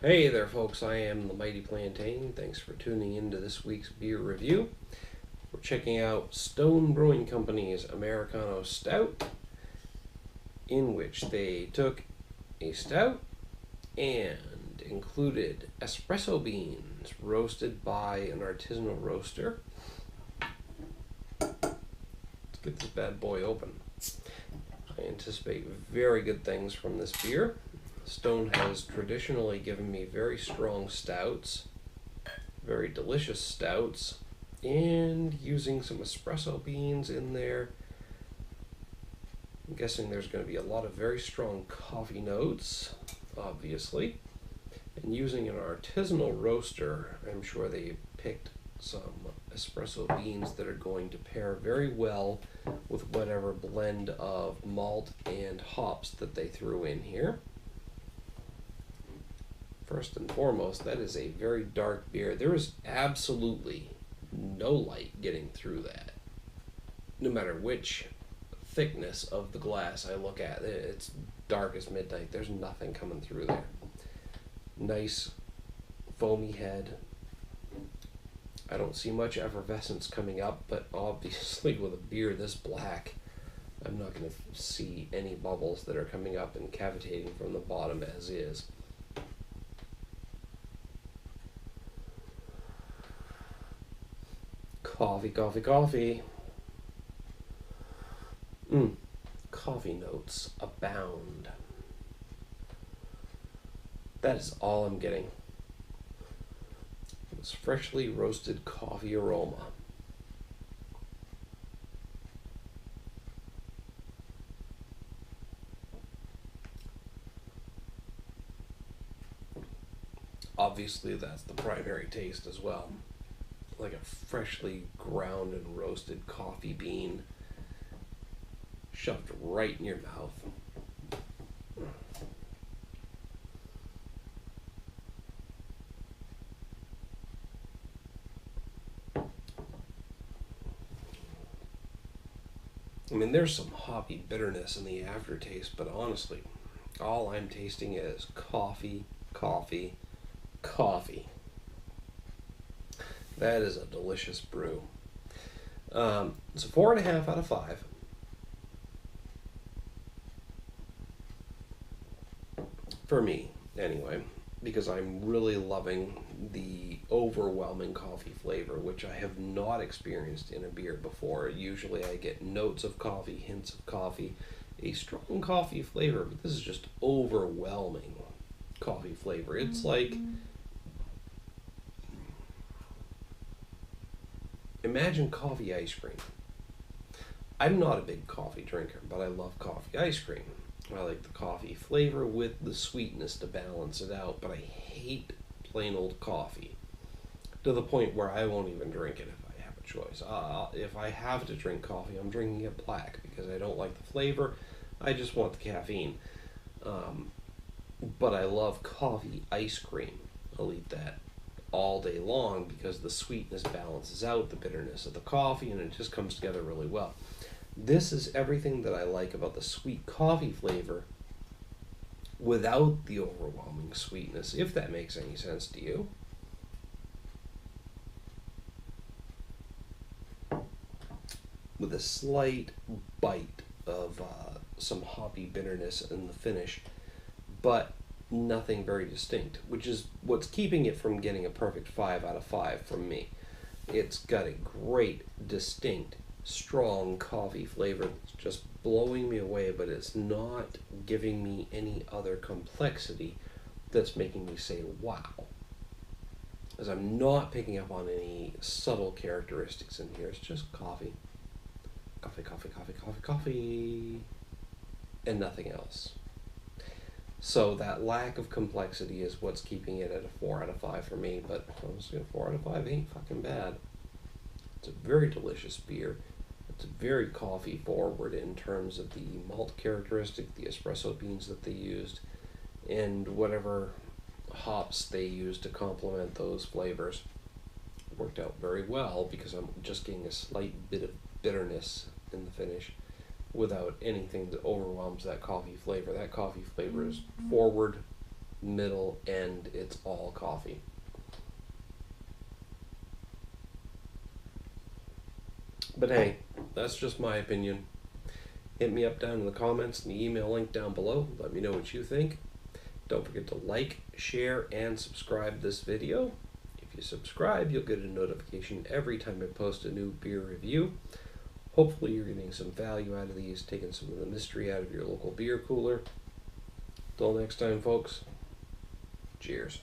Hey there, folks. I am the Mighty Plantain. Thanks for tuning into this week's beer review. We're checking out Stone Brewing Company's Americano Stout, in which they took a stout and included espresso beans roasted by an artisanal roaster. Let's get this bad boy open. I anticipate very good things from this beer. Stone has traditionally given me very strong stouts, very delicious stouts, and using some espresso beans in there. I'm guessing there's going to be a lot of very strong coffee notes, obviously. And using an artisanal roaster, I'm sure they picked some espresso beans that are going to pair very well with whatever blend of malt and hops that they threw in here. First and foremost, that is a very dark beer. There is absolutely no light getting through that. No matter which thickness of the glass I look at, it's dark as midnight. There's nothing coming through there. Nice foamy head. I don't see much effervescence coming up, but obviously with a beer this black, I'm not going to see any bubbles that are coming up and cavitating from the bottom as is. Coffee, coffee, coffee. Coffee notes abound. That is all I'm getting. This freshly roasted coffee aroma. Obviously, that's the primary taste as well. Like a freshly ground and roasted coffee bean shoved right in your mouth. I mean, there's some hoppy bitterness in the aftertaste, but honestly, all I'm tasting is coffee, coffee, coffee. That is a delicious brew. It's a 4.5 out of 5. For me, anyway, because I'm really loving the overwhelming coffee flavor, which I have not experienced in a beer before. Usually I get notes of coffee, hints of coffee, a strong coffee flavor, but this is just overwhelming coffee flavor. It's like, imagine coffee ice cream. I'm not a big coffee drinker, but I love coffee ice cream. I like the coffee flavor with the sweetness to balance it out, but I hate plain old coffee to the point where I won't even drink it if I have a choice. If I have to drink coffee, I'm drinking it black because I don't like the flavor. I just want the caffeine. But I love coffee ice cream. I'll eat that all day long because the sweetness balances out the bitterness of the coffee and it just comes together really well. This is everything that I like about the sweet coffee flavor without the overwhelming sweetness, if that makes any sense to you. With a slight bite of some hoppy bitterness in the finish, but nothing very distinct, which is what's keeping it from getting a perfect 5 out of 5 from me. It's got a great, distinct, strong coffee flavor that's just blowing me away, but it's not giving me any other complexity that's making me say wow, as I'm not picking up on any subtle characteristics in here. It's just coffee, coffee, coffee, coffee, coffee, coffee, and nothing else. So that lack of complexity is what's keeping it at a 4 out of 5 for me, but honestly, a 4 out of 5 ain't fucking bad. It's a very delicious beer. It's very coffee forward in terms of the malt characteristic, the espresso beans that they used, and whatever hops they used to complement those flavors. It worked out very well because I'm just getting a slight bit of bitterness in the finish without anything that overwhelms that coffee flavor. That coffee flavor is forward, middle, and it's all coffee. But hey, that's just my opinion. Hit me up down in the comments and the email link down below. Let me know what you think. Don't forget to like, share, and subscribe this video. If you subscribe, you'll get a notification every time I post a new beer review. Hopefully you're getting some value out of these, taking some of the mystery out of your local beer cooler. Till next time, folks, cheers.